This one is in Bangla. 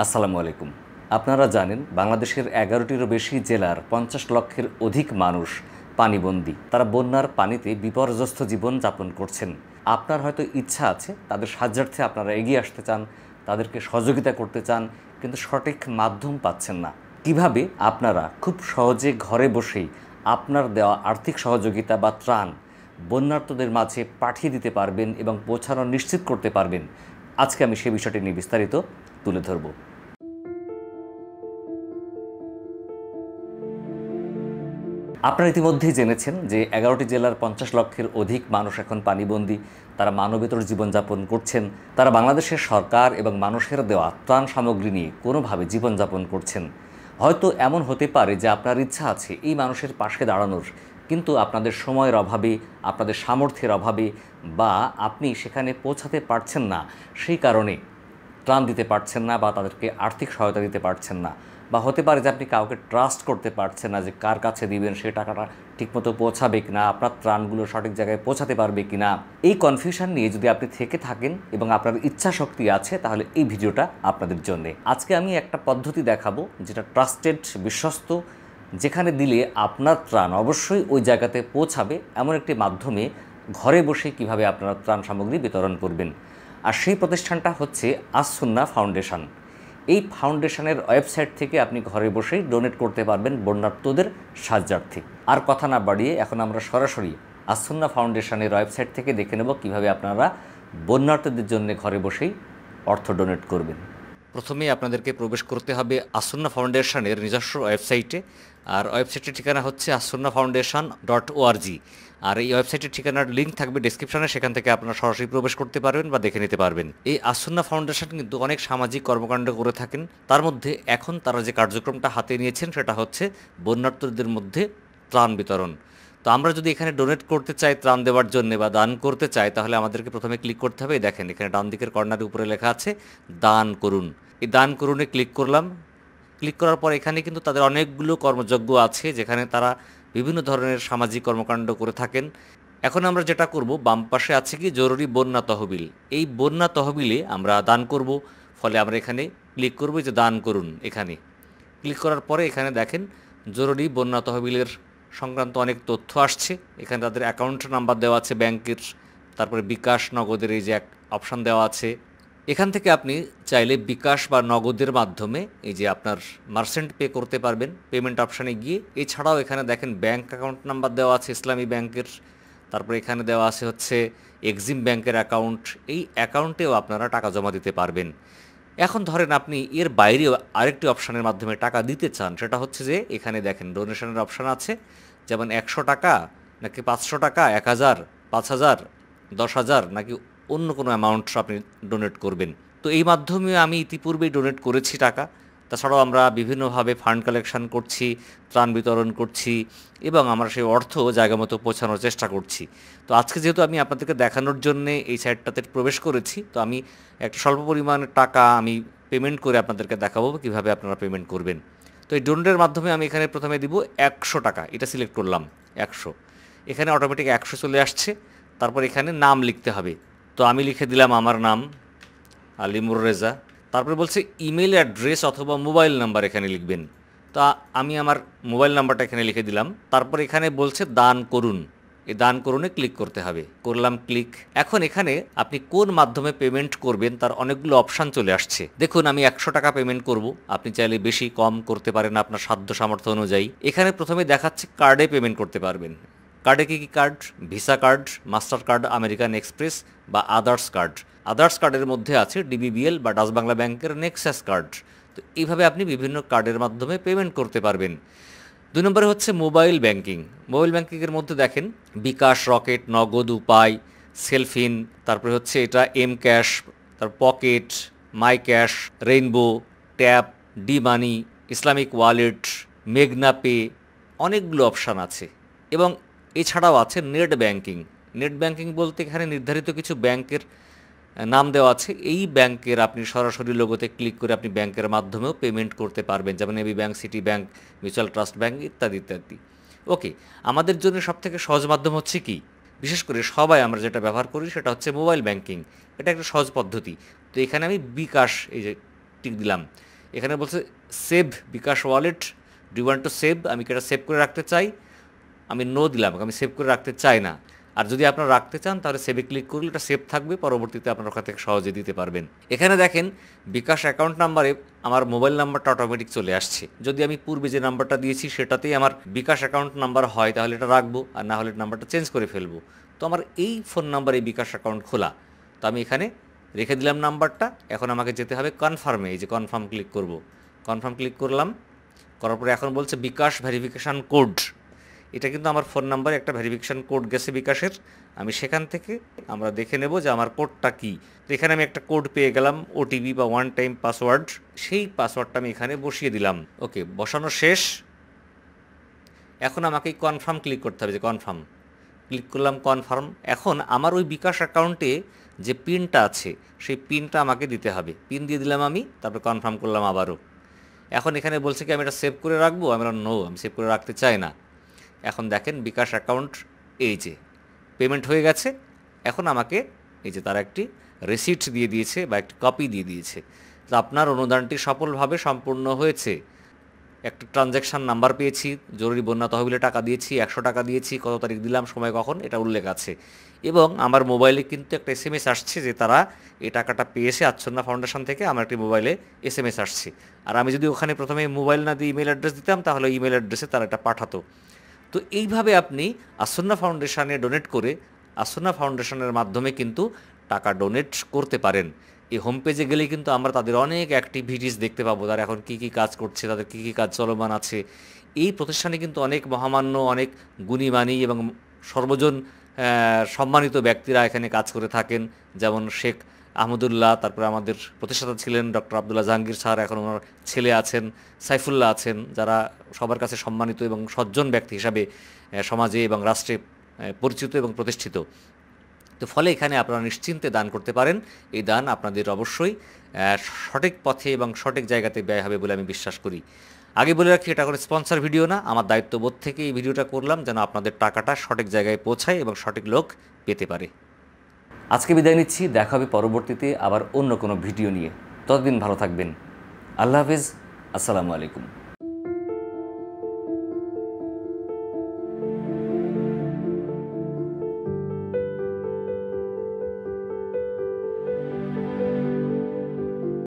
আসসালামু আলাইকুম। আপনারা জানেন বাংলাদেশের ১১টিরও বেশি জেলার ৫০ লক্ষের অধিক মানুষ পানিবন্দী। তারা বন্যার পানিতে বিপর্যস্ত জীবন যাপন করছেন। আপনার হয়তো ইচ্ছা আছে তাদের সাহায্যার্থে আপনারা এগিয়ে আসতে চান, তাদেরকে সহযোগিতা করতে চান, কিন্তু সঠিক মাধ্যম পাচ্ছেন না। কিভাবে আপনারা খুব সহজে ঘরে বসেই আপনার দেওয়া আর্থিক সহযোগিতা বা ত্রাণ বন্যার্তদের মাঝে পাঠিয়ে দিতে পারবেন এবং পৌঁছানো নিশ্চিত করতে পারবেন, আজকে আমি সে বিষয়টি নিয়ে বিস্তারিত তুলে ধরব। আপনারা ইতিমধ্যেই জেনেছেন যে ১১টি জেলার ৫০ লক্ষের অধিক মানুষ এখন পানিবন্দী। তারা মানবেতর জীবনযাপন করছেন। তারা বাংলাদেশের সরকার এবং মানুষের দেওয়া ত্রাণ সামগ্রী নিয়ে কোনোভাবে জীবনযাপন করছেন। হয়তো এমন হতে পারে যে আপনার ইচ্ছা আছে এই মানুষের পাশে দাঁড়ানোর, কিন্তু আপনাদের সময়ের অভাবে, আপনাদের সামর্থ্যের অভাবে, বা আপনি সেখানে পৌঁছাতে পারছেন না, সেই কারণে ত্রাণ দিতে পারছেন না বা তাদেরকে আর্থিক সহায়তা দিতে পারছেন না। বা হতে পারে যে আপনি কাউকে ট্রাস্ট করতে পারছেন না যে কার কাছে দিবেন, সে টাকাটা ঠিকমতো পৌঁছাবে কিনা, আপনার ত্রাণগুলো সঠিক জায়গায় পৌঁছাতে পারবে কিনা। এই কনফিউশন নিয়ে যদি আপনি থেকে থাকেন এবং আপনার ইচ্ছা শক্তি আছে, তাহলে এই ভিডিওটা আপনাদের জন্যে। আজকে আমি একটা পদ্ধতি দেখাবো যেটা ট্রাস্টেড, বিশ্বস্ত, যেখানে দিলে আপনার ত্রাণ অবশ্যই ওই জায়গাতে পৌঁছাবে, এমন একটি মাধ্যমে ঘরে বসে কিভাবে আপনারা ত্রাণ সামগ্রী বিতরণ করবেন। আর সেই প্রতিষ্ঠানটা হচ্ছে আস-সুন্নাহ ফাউন্ডেশন। এই ফাউন্ডেশনের ওয়েবসাইট থেকে আপনি ঘরে বসেই ডোনেট করতে পারবেন বন্যার্তদের সাহায্যার্থে। আর কথা না বাড়িয়ে এখন আমরা সরাসরি আস-সুন্নাহ ফাউন্ডেশনের ওয়েবসাইট থেকে দেখে নেব কীভাবে আপনারা বন্যার্তদের জন্য ঘরে বসেই অর্থ ডোনেট করবেন। প্রথমেই আপনাদেরকে প্রবেশ করতে হবে আস-সুন্নাহ ফাউন্ডেশনের নিজস্ব ওয়েবসাইটে। আর ওয়েবসাইটের ঠিকানা হচ্ছে assunnahfoundation.org। আর এই ওয়েবসাইটের ঠিকানার লিঙ্ক থাকবে ডেসক্রিপশনে, সেখান থেকে আপনারা সরাসরি প্রবেশ করতে পারবেন বা দেখে নিতে পারবেন। এই আস-সুন্নাহ ফাউন্ডেশন কিন্তু অনেক সামাজিক কর্মকাণ্ড করে থাকেন। তার মধ্যে এখন তারা যে কার্যক্রমটা হাতে নিয়েছেন সেটা হচ্ছে বন্যার্তদের মধ্যে ত্রাণ বিতরণ। তো আমরা যদি এখানে ডোনেট করতে চাই ত্রাণ দেওয়ার জন্য বা দান করতে চাই, তাহলে আমাদেরকে প্রথমে ক্লিক করতে হবে। দেখেন এখানে ডান দিকের কর্নারের উপরে লেখা আছে দান করুন। এই দান করুনে ক্লিক করলাম। ক্লিক করার পর এখানে কিন্তু তাদের অনেকগুলো কর্মযজ্ঞ আছে, যেখানে তারা বিভিন্ন ধরনের সামাজিক কর্মকাণ্ড করে থাকেন। এখন আমরা যেটা করব, বাম পাশে আছে কি জরুরি বন্যা তহবিল। এই বন্যা তহবিলে আমরা দান করব। ফলে আমরা এখানে ক্লিক করব যে দান করুন। এখানে ক্লিক করার পরে এখানে দেখেন জরুরি বন্যা তহবিলের সংক্রান্ত অনেক তথ্য আসছে। এখানে তাদের অ্যাকাউন্ট নাম্বার দেওয়া আছে ব্যাংকের, তারপরে বিকাশ নগদের এই যে এক অপশান দেওয়া আছে। এখান থেকে আপনি চাইলে বিকাশ বা নগদের মাধ্যমে এই যে আপনার মার্চেন্ট পে করতে পারবেন পেমেন্ট অপশানে গিয়ে। এছাড়াও এখানে দেখেন ব্যাংক অ্যাকাউন্ট নাম্বার দেওয়া আছে ইসলামী ব্যাংকের, তারপরে এখানে দেওয়া আছে হচ্ছে এক্সিম ব্যাংকের অ্যাকাউন্ট। এই অ্যাকাউন্টেও আপনারা টাকা জমা দিতে পারবেন। এখন ধরেন আপনি এর বাইরেও আরেকটি অপশানের মাধ্যমে টাকা দিতে চান, সেটা হচ্ছে যে এখানে দেখেন ডোনেশনের অপশান আছে, যেমন ১০০ টাকা নাকি ৫০০ টাকা, ১০০০, ৫০০০, ১০০০০ নাকি অন্য কোনো অ্যামাউন্ট আপনি ডোনেট করবেন। তো এই মাধ্যমে আমি ইতিপূর্বেই ডোনেট করেছি টাকা। তাছাড়াও আমরা বিভিন্নভাবে ফান্ড কালেকশন করছি, ত্রাণ বিতরণ করছি এবং আমরা সেই অর্থ জায়গা মতো পৌঁছানোর চেষ্টা করছি। তো আজকে যেহেতু আমি আপনাদেরকে দেখানোর জন্যে এই সাইটটাতে প্রবেশ করেছি, তো আমি একটা স্বল্প পরিমাণের টাকা আমি পেমেন্ট করে আপনাদেরকে দেখাবো কীভাবে আপনারা পেমেন্ট করবেন। তো এই ডোনেটের মাধ্যমে আমি এখানে প্রথমে দিব ১০০ টাকা, এটা সিলেক্ট করলাম ১০০। এখানে অটোমেটিক ১০০ চলে আসছে। তারপর এখানে নাম লিখতে হবে। তো আমি লিখে দিলাম আমার নাম আলিমুর রেজা। তারপরে বলছে ইমেল অ্যাড্রেস অথবা মোবাইল নাম্বার এখানে লিখবেন। তো আমি আমার মোবাইল নাম্বারটা এখানে লিখে দিলাম। তারপর এখানে বলছে দান করুন। এই দান করুনে ক্লিক করতে হবে। করলাম ক্লিক। এখন এখানে আপনি কোন মাধ্যমে পেমেন্ট করবেন তার অনেকগুলো অপশান চলে আসছে। দেখুন আমি ১০০ টাকা পেমেন্ট করব। আপনি চাইলে বেশি কম করতে পারেন আপনার সাধ্য সামর্থ্য অনুযায়ী। এখানে প্রথমে দেখাচ্ছে কার্ডে পেমেন্ট করতে পারবেন। কার্ডে কী কী card? Visa card, Mastercard, American Express বা আদার্স কার্ড। আদার্স কার্ডের মধ্যে আছে ডিবিবিএল বা ডাচ বাংলা ব্যাংকের নেক্সাস কার্ড। তো এইভাবে আপনি বিভিন্ন কার্ডের মাধ্যমে পেমেন্ট করতে পারবেন। ২ নম্বরে হচ্ছে মোবাইল ব্যাংকিং। মোবাইল ব্যাংকিংয়ের মধ্যে দেখেন বিকাশ, রকেট, নগদ, উপায়, সেলফিন, তারপরে হচ্ছে এটা এম ক্যাশ, তারপর পকেট, মাই ক্যাশ, রেইনবো, ট্যাপ, ডি মানি, ইসলামিক ওয়ালেট, মেঘনা পে, অনেকগুলো অপশান আছে। এবং এছাড়াও আছে নেট ব্যাংকিং। নেট ব্যাংকিং বলতে এখানে নির্ধারিত কিছু ব্যাংকের নাম দেওয়া আছে। এই ব্যাংকের আপনি সরাসরি লোগোতে ক্লিক করে আপনি ব্যাংকের মাধ্যমেও পেমেন্ট করতে পারবেন, যেমন AB bank, city bank, mutual trust bank ইত্যাদি ইত্যাদি। ওকে, আমাদের জন্য সবথেকে সহজ মাধ্যম হচ্ছে কি? বিশেষ করে সবাই আমরা যেটা ব্যবহার করি সেটা হচ্ছে মোবাইল ব্যাংকিং। এটা একটা সহজ পদ্ধতি। তো এখানে আমি বিকাশ এই যে টিক দিলাম। এখানে বলছে save bKash wallet, do you want to save, আমি কি এটা সেভ করে রাখতে চাই, আমি নো দিলাম, আমি সেভ করে রাখতে চাই না। আর যদি আপনারা রাখতে চান তাহলে সেভে ক্লিক করলে এটা সেভ থাকবে, পরবর্তীতে আপনার ওখান থেকে সহজে দিতে পারবেন। এখানে দেখেন বিকাশ অ্যাকাউন্ট নাম্বারে আমার মোবাইল নাম্বারটা অটোমেটিক চলে আসছে। যদি আমি পূর্বে যে নাম্বারটা দিয়েছি সেটাতেই আমার বিকাশ অ্যাকাউন্ট নাম্বার হয় তাহলে এটা রাখবো, আর না হলে নাম্বারটা চেঞ্জ করে ফেলবো। তো আমার এই ফোন নাম্বারে বিকাশ অ্যাকাউন্ট খোলা, তো আমি এখানে রেখে দিলাম নাম্বারটা। এখন আমাকে যেতে হবে কনফার্মে, এই যে কনফার্ম ক্লিক করব, কনফার্ম ক্লিক করলাম, করার পরে এখন বলছে বিকাশ ভেরিফিকেশান কোড। এটা কিন্তু আমার ফোন নাম্বারে একটা ভেরিফিকেশান কোড গেছে বিকাশের, আমি সেখান থেকে আমরা দেখে নেব যে আমার কোডটা কী। তো এখানে আমি একটা কোড পেয়ে গেলাম, ওটিপি বা ওয়ান টাইম পাসওয়ার্ড, সেই পাসওয়ার্ডটা আমি এখানে বসিয়ে দিলাম। ওকে, বসানো শেষ। এখন আমাকে কনফার্ম ক্লিক করতে হবে, যে কনফার্ম ক্লিক করলাম, কনফার্ম। এখন আমার ওই বিকাশ অ্যাকাউন্টে যে পিনটা আছে সেই পিনটা আমাকে দিতে হবে, পিন দিয়ে দিলাম আমি, তারপর কনফার্ম করলাম আবারও। এখন এখানে বলছে কি আমি এটা সেভ করে রাখবো, আমি নো, আমি সেভ করে রাখতে চাই না। এখন দেখেন বিকাশ অ্যাকাউন্ট এই যে পেমেন্ট হয়ে গেছে। এখন আমাকে এই যে তারা একটি রিসিট দিয়ে দিয়েছে বা একটি কপি দিয়ে দিয়েছে, তো আপনার অনুদানটি সফলভাবে সম্পূর্ণ হয়েছে। একটা ট্রানজ্যাকশান নাম্বার পেয়েছি, জরুরি বন্যা তহবিলে টাকা দিয়েছি, 100 টাকা দিয়েছি, কত তারিখ দিলাম, সময় কখন, এটা উল্লেখ আছে। এবং আমার মোবাইলে কিন্তু একটা SMS আসছে যে তারা এই টাকাটা পেয়েছে আচ্ছন্না ফাউন্ডেশন থেকে, আমার একটি মোবাইলে SMS আসছে। আর আমি যদি ওখানে প্রথমে মোবাইল না দিয়ে ইমেল অ্যাড্রেস দিতাম তাহলে ইমেল অ্যাড্রেসে তারা এটা পাঠাতো। তো এইভাবে আপনি আচ্ছন্না ফাউন্ডেশনে ডোনেট করে আচ্ছন্না ফাউন্ডেশনের মাধ্যমে কিন্তু টাকা ডোনেট করতে পারেন। এই হোম পেজে গেলেই কিন্তু আমরা তাদের অনেক অ্যাক্টিভিটিস দেখতে পাবো, তারা এখন কী কী কাজ করছে, তাদের কী কী কাজ চলমান আছে। এই প্রতিষ্ঠানে কিন্তু অনেক মহামান্য, অনেক গুণীমানী এবং সর্বজন সম্মানিত ব্যক্তিরা এখানে কাজ করে থাকেন, যেমন শেখ আহমদুল্লাহ, তারপরে আমাদের প্রতিষ্ঠাতা ছিলেন ডক্টর আবদুল্লাহ জাহাঙ্গীর স্যার, এখন ওনার ছেলে আছেন সাইফুল্লাহ আছেন, যারা সবার কাছে সম্মানিত এবং সজ্জন ব্যক্তি হিসাবে সমাজে এবং রাষ্ট্রে পরিচিত এবং প্রতিষ্ঠিত। তো ফলে এখানে আপনারা নিশ্চিন্তে দান করতে পারেন। এই দান আপনাদের অবশ্যই সঠিক পথে এবং সঠিক জায়গাতে ব্যয় হবে বলে আমি বিশ্বাস করি। আগে বলে রাখি, এটা কোনো স্পন্সর ভিডিও না, আমার দায়িত্ববোধ থেকে এই ভিডিওটা করলাম যেন আপনাদের টাকাটা সঠিক জায়গায় পৌঁছায় এবং সঠিক লোক পেতে পারে। আজকে বিদায় নিচ্ছি, দেখা হবে পরবর্তীতে আবার অন্য কোনো ভিডিও নিয়ে। ততদিন ভালো থাকবেন। আল্লাহ হাফিজ, আসসালামু আলাইকুম।